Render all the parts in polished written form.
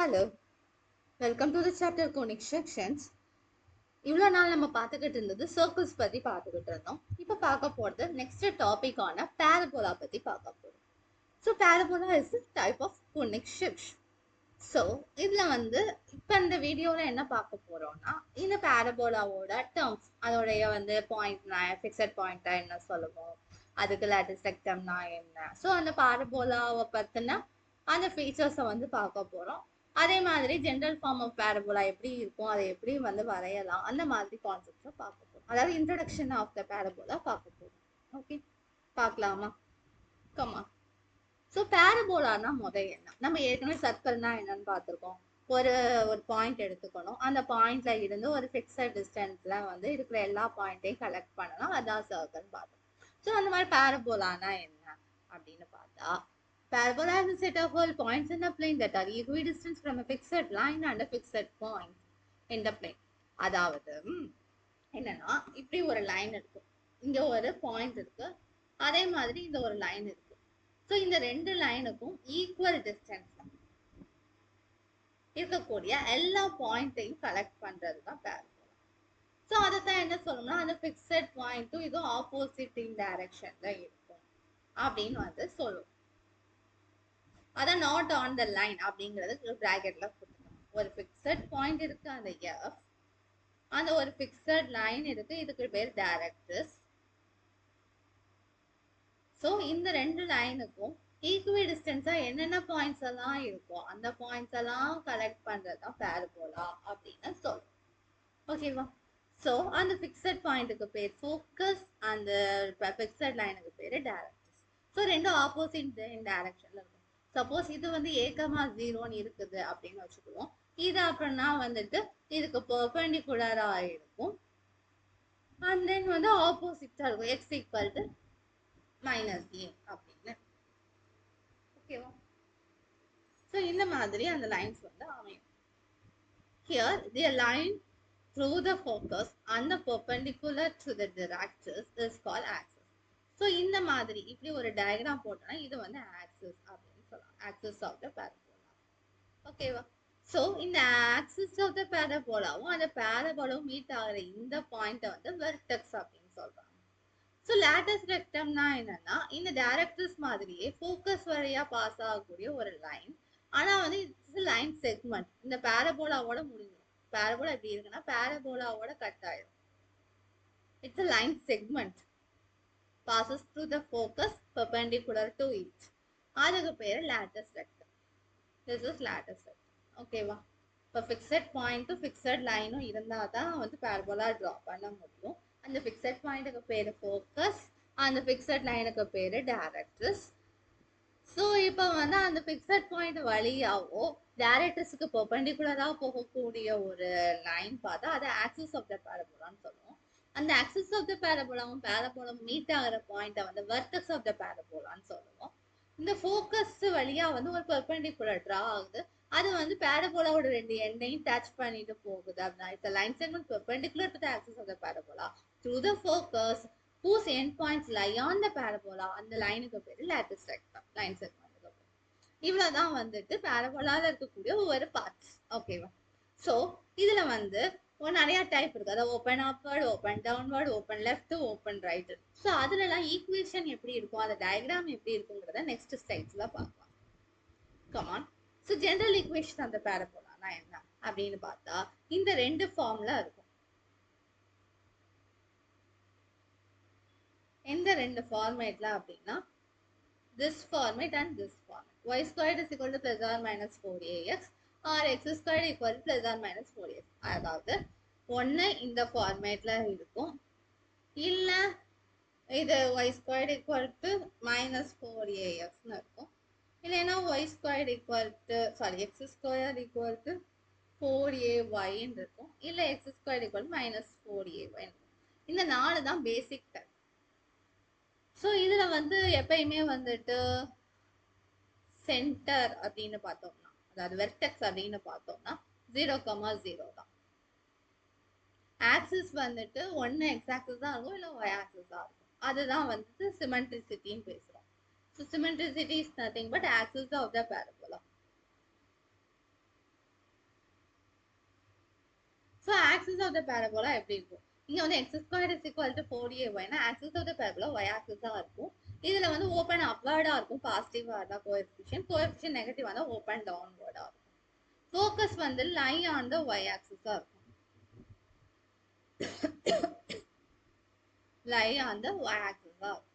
Hello, welcome to the chapter conic sections. இவ்வளோ நாள் நம்ம பார்த்துக்கிட்டு இருந்தது சர்க்கிள்ஸ் பற்றி பார்த்துக்கிட்டு இருந்தோம். இப்போ பார்க்க போகிறது நெக்ஸ்ட் டாபிக்கான பேரபோலா பற்றி பார்க்க போகிறோம். So parabola is type of conic section. So இதில் இப்போ இந்த வீடியோவில் என்ன பார்க்க போகிறோம்னா இந்த பேரபோலாவோட டேர்ம்ஸ் அதோடைய ஃபிக்ஸட் பாயிண்ட்டா என்ன சொல்லுவோம், அதுக்கு லேட்டிஸ் ரெக்டம்னா என்ன, ஸோ அந்த பேரபோலாவை பற்றின அந்த ஃபீச்சர்ஸை பார்க்க போகிறோம். அதே மாதிரி ஜென்ரல் ஃபார்ம் ஆஃப் பேரபோலா எப்படி இருக்கும், அதை எப்படி வரையலாம், அந்த மாதிரி கான்செப்ட்ஸை பார்க்க போகிறோம். அதாவது இன்ட்ரடக்ஷன் ஆஃப் த பேரபோலா பார்க்க போகிறோம். ஓகே, பார்க்கலாமா? கம்மா. ஸோ பேரபோலானா என்ன? நம்ம ஏற்கனவே சர்க்கிள்னா என்னன்னு பார்த்துருக்கோம். ஒரு பாயிண்ட் எடுத்துக்கணும், அந்த பாயிண்ட்ல இருந்து ஒரு ஃபிக்ஸட் டிஸ்டன்ஸ்ல இருக்கிற எல்லா பாயிண்ட்டையும் கலெக்ட் பண்ணலாம், அதான் சர்க்கிள்னு பார்த்தோம். ஸோ அந்த மாதிரி பேரபோலானா என்ன அப்படின்னு பார்த்தா, parabola is a set of all points in the plane that are equidistant from a fixed line and a fixed point in the plane. அதாவது என்னன்னா இப்படி ஒரு லைன் இருக்கு, இங்க ஒரு பாயிண்ட் இருக்கு, அதே மாதிரி இந்த ஒரு லைன் இருக்கு. ஸோ இந்த ரெண்டு லைனுக்கும் ஈக்குவல் டிஸ்டன்ஸ்ல இருக்கக்கூடிய எல்லா பாயிண்ட்டையும் கலெக்ட் பண்றது தான் பேரபோலா. ஸோ அதைத்தான் என்ன சொல்லணும்னா, அந்த ஃபிக்ஸட் பாயிண்ட்டும் இது ஆப்போசிட் இன் டைரக்ஷன்ல இருக்கும் அப்படின்னு சொல்லுவோம். அதான் நாட் ஆன் த லைன் அப்படிங்கிறது பிராக்கெட்ல கொடுத்துக்கணும். ஒரு ஃபிக்ஸட் பாயிண்ட் இருக்கு, அந்த எஃப், அந்த ஒரு ஃபிக்ஸட் லைன் இருக்கு, இதுக்கு பேர் டைரக்ட்ரிஸ். ஸோ இந்த ரெண்டு லைனுக்கும் ஈக்குவி டிஸ்டன்ஸா என்னென்ன பாயிண்ட்ஸ் எல்லாம் இருக்கும், அந்த பாயிண்ட்ஸ் எல்லாம் கலெக்ட் பண்றதுதான் பேரபோலா அப்படின்னு சொல்லுவோம். ஓகேவா? ஸோ அந்த ஃபிக்ஸட் பாயிண்ட்டுக்கு பேர் ஃபோக்கஸ், அந்த ஃபிக்ஸட் லைனுக்கு பேர் டைரக்ட்ரிஸ். ஸோ ரெண்டும் ஆப்போசிட் டைரக்ஷன்ல இருக்கும். சப்போஸ் இது A,0 இருக்குது அப்படின்னு வச்சுக்குவோம். இது அப்படின்னா இதுக்கு பெர்பெண்டிகுலரா இருக்கும், அண்ட் தென் ஆப்போசிட்டா இருக்கும், x = -a அப்படின்னு. ஓகேவா? ஸோ இந்த மாதிரி அந்த லைன்ஸ் அமையும். Here the line through the focus and the perpendicular to the directrix is called axis. So இந்த மாதிரி இப்படி ஒரு டயக்ராம் போட்டோம்னா இது axis அப்படின்னு சொல்லலாம், axis of the parabola. ஓகேவா? ஸோ இந்த axis of the parabola-வும் அந்த பேரபோலாவும் மீட் ஆகிற இந்த பாயிண்ட்டை வெர்டெக்ஸ் அப்படின்னு சொல்றாங்க. ஸோ லேட்டஸ் ரெக்டம்னா என்னன்னா, இந்த டைரக்ட்ரிஸ் மாதிரியே ஃபோக்கஸ் வழியா பாஸ் ஆகக்கூடிய ஒரு லைன், ஆனா இட்ஸ் லைன் செக்மெண்ட் இந்த பேரபோலாவோட முடிஞ்சிடும். பேரபோலா எப்படி இருக்குன்னா பேரபோலாவோட கட் ஆயிடும். It's a line segment passes through the focus perpendicular to it. அதுக்கு பேர் lattice rectum. This is lattice rectum. ஓகேவா? இப்போ ஃபிக்ஸட் பாயிண்ட்டும் ஃபிக்ஸட் லைனும் இருந்தால் தான் பேரபோலா ட்ரா பண்ண முடியும். அந்த ஃபிக்ஸட் பாயிண்ட்டுக்கு பேர் ஃபோக்கஸ், அந்த ஃபிக்ஸட் லைனுக்கு பேர் டைரக்ட்ரிஸ். ஸோ இப்போ அந்த ஃபிக்ஸட் பாயிண்ட் வழியாவோ டைரக்ட்ரிஸுக்கு பெர்பெண்டிகுலராக போகக்கூடிய ஒரு லைன் பார்த்தா அதை ஆக்சிஸ் ஆஃப் த பேரபோலான்னு சொல்லுவோம். அந்த ஆக்சிஸ் ஆஃப் த பேரபோலாவும் பேரபோலாவும் மீட் ஆகிற பாயிண்ட்டை வெர்டெக்ஸ் ஆஃப் த பேரபோலான்னு சொல்லுவோம். இந்த ஃபோக்கஸ் வழியா ஒரு பெர்பெண்டிகுலர் ட்ரா ஆகுது, அது பேரபோலாவோட ரெண்டு எண்ணையும் டச் பண்ணிட்டு போகுது அப்படின்னா it's a line segment perpendicular to the axis of the parabola through the focus whose end points lie on the parabola. அந்த லைனுக்கு பேரு lattice rectum, லைன் செக்மெண்ட்டுக்கு பேரு. இவ்வளவுதான் பேரபோலால இருக்கக்கூடிய ஒவ்வொரு பார்ட்ஸ். ஓகேவா? ஸோ இதுல நிறைய டைப் இருக்கு, அதாவது open upward, open downward, open left, open right. So அதுலலாம் ஈக்குவேஷன் எப்படி இருக்கும், அந்த டயக்ராம் எப்படி இருக்குங்கிறத நெக்ஸ்ட் ஸ்லைட்ஸ்ல பார்க்கலாம். கமான். ஸோ ஜெனரல் ஈக்குவேஷன் அந்த பேரபோலானா என்ன அப்படின்னு பார்த்தா இந்த ரெண்டு ஃபார்ம்ல இருக்கும். எந்த ரெண்டு ஃபார்மேட்ல அப்படின்னா this format and this format. Y squared is equal to plus or minus 4ax or x squared equal to plus or minus 4ax. அதாவது ஒன்று இந்த ஃபார்மேட்ல இருக்கும், இல்ல இது y squared equal to minus 4ax இருக்கும், இல்லைன்னா y squared equal to x squared equal to 4ay இருக்கும், இல்ல x squared equal to minus 4ay இருக்கும். இந்த நாலு தான் பேசிக் டைப். ஸோ இதுல எப்பயுமே சென்டர் அப்படின்னு பார்த்தோம்னா, அதாவது வெர்டெக்ஸ் அப்படின்னு பார்த்தோம்னா 0,0 தான். ஆக்சிஸ் ஒன்னு எக்ஸ் ஆக்சிஸ் தான் இருக்கும், இல்ல ஒய் ஆக்சிஸ் தான் இருக்கும். அதுதான் சிமெட்ரிசிட்டின்னு பேசுறோம். So symmetricity is nothing but axis of the parabola. axis of the parabola எப்படி இருக்கும்? இங்க வந்து x squared is equal to 4ay னா axis of the parabola y axis ஆ இருக்கும். இதுல வந்து open upward ஆ இருக்கும், பாசிட்டிவா இருந்தா கோஎஃபிஷியன்ட் நெகட்டிவ் ஆனா open downward ஆ இருக்கும். ஃபோக்கஸ் வந்து lie on the y axis ஆ இருக்கும். lie on the y axis ஆ இருக்கும்.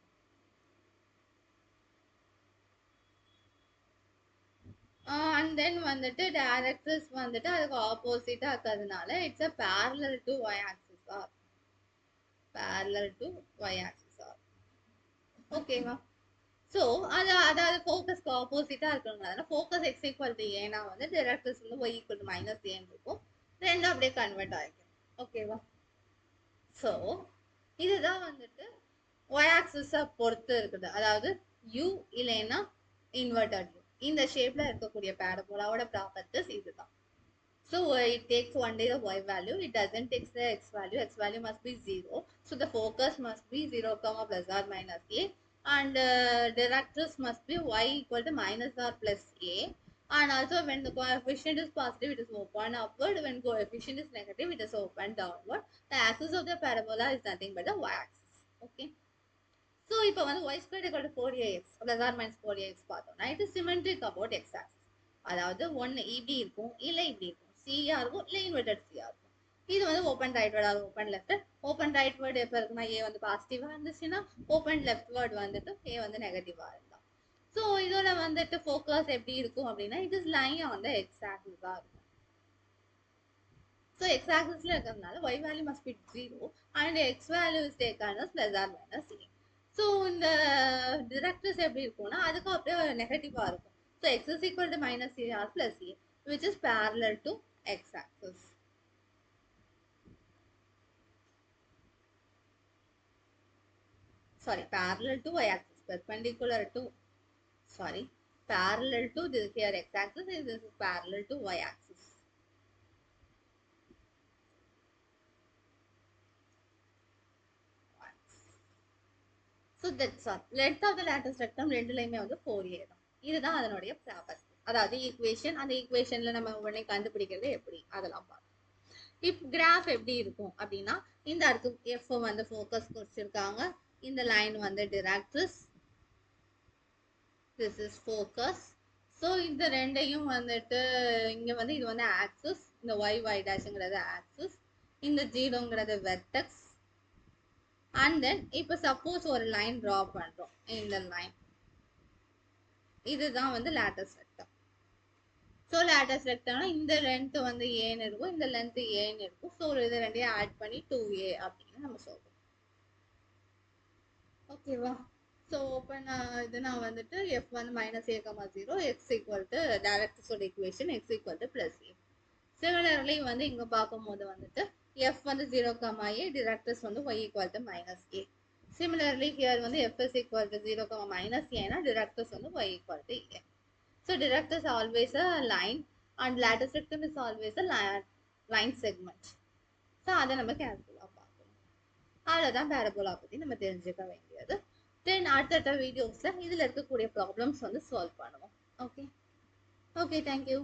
And then வந்துட்டு directress வந்துட்டு அதுக்கு ஆப்போசிட்டா இருக்கிறதுனால it's a parallel to y axis ஆ இருக்கும். parallel to y axis ஆ இருக்கும். ஓகேவா? ஸோ அதாவது ஃபோக்கஸ்க்கு ஆப்போசிட்டா இருக்கிறதுனால ஃபோக்கஸ் எக்ஸ் ஈக்குவல் டு ஏனா வந்து டிரெக்டர்ஸ் வந்து ஒய் ஈக்குவல் டு மைனஸ் ஏன்னு இருக்கும். ரெண்டும் அப்படியே கன்வெர்ட் ஆகிக்கும். ஓகேவா? ஸோ இதுதான் வந்துட்டு ஒய் ஆக்சிஸை பொறுத்து இருக்குது. அதாவது யூ இல்லைன்னா இன்வெர்டட் யூ இந்த ஷேப்ல இருக்கக்கூடிய பேரபோலாவோட ப்ராப்பர்ட்டிஸ் இதுதான். So it takes only the y value. It doesn't take the x value. X value must be 0. So the focus must be 0, plus or minus a. And directress must be y equal to minus or plus a. And also when the coefficient is positive, it is open upward. When coefficient is negative, it is open downward. The axis of the parabola is nothing but the y axis. Okay. So இப்போ வந்து y squared equal to 4ax plus or minus 4ax பார்த்தோம்னா it is symmetric about x axis. அதாவது ஒன்னு இப்படி இருக்கும் இல்ல இப்படி இருக்கும், சியா இருக்கும் இல்ல இன்வெர்டட் சியா இருக்கும். இது வந்து ஓப்பன் ரைட்வர்ட் அது ஓப்பன் லெஃப்ட். ஓப்பன் ரைட்வர்ட் எப்போ இருக்குன்னா ஏ வந்து பாசிட்டிவா இருந்துச்சுன்னா ஓப்பன் லெஃப்ட் வேர்ட் வந்துட்டு ஏ வந்து நெகட்டிவா இருந்தா. ஸோ இதோட வந்துட்டு ஃபோக்கஸ் எப்படி இருக்கும் அப்படின்னா it is lying on the x ஆக்சிஸா இருக்கும். ஸோ எக்ஸ் ஆக்சிஸ்ல இருக்கிறதுனால y value must be 0 and x value is taken as plus or minus a. So இந்த டிரெக்டர்ஸ் எப்படி இருக்கும்னா அதுக்கு அப்படியே நெகட்டிவா இருக்கும். So x is equal to minus a or plus a, which is parallel to x axis. Sorry, parallel to y axis, perpendicular to, sorry, parallel to this here x axis, and this is parallel to y axis. So that's all. Length of the lattice rectum ரெண்டுலயுமே வந்து 4a தான். இதுதான் அதனுடைய property. அதாவது equation, அந்த ஈக்குவேஷன்ல நம்ம உடனே கண்டுபிடிக்கிறது எப்படி அதெல்லாம் பார்ப்போம். இப்போ கிராஃப் எப்படி இருக்கும் அப்படின்னா இந்த அடுத்து எஃப் வந்து ஃபோக்கஸ் குறிச்சிருக்காங்க, இந்த லைன் வந்து டிரெக்ட்ரிஸ், திஸ் இஸ் ஃபோக்கஸ். ஸோ இந்த ரெண்டையும் வந்துட்டு இங்க வந்து இது வந்து ஆக்சிஸ், இந்த ஒய் ஒய் டேஷ்ங்கிறது ஆக்சிஸ், இந்த ஜீரோங்கிறது வெர்டெக்ஸ். அண்ட் தென் இப்போ சப்போஸ் ஒரு லைன் ட்ரா பண்றோம், இந்த லைன் இதுதான் வந்து லேட்டஸ்ட் ரெக்டம். ஸோ லேட்டஸ்ட் ரெக்டம்னா இந்த லென்த் வந்து ஏன்னு இருக்கும், இந்த லென்த் ஏன்னு இருக்கும். ஸோ இது ரெண்டையும் ஆட் பண்ணி 2a அப்படின்னு நம்ம சொல்றோம். ஓகேவா? ஸோ ஓப்பன் இது நான் வந்துட்டு எஃப் வந்து minus a, 0 x equal to டைரக்ட்ரிஸோட equation x equal to plus a. Similarly வந்து இங்க பார்க்கும்போது வந்துட்டு f வந்து 0, a, directress வந்து y equal to minus a. Similarly here வந்து f is equal to 0, minus a na directress வந்து y equal to a. So directress always a line and lattice rectum is always a line segment. So அதை நம்ம கேல்குலா பார்க்கணும். அவ்வளோதான் parabola பற்றி நம்ம தெரிஞ்சுக்க வேண்டியது. தென் அடுத்த வீடியோஸில் இதில் இருக்கக்கூடிய ப்ராப்ளம்ஸ் வந்து சால்வ் பண்ணுவோம். Okay, thank you.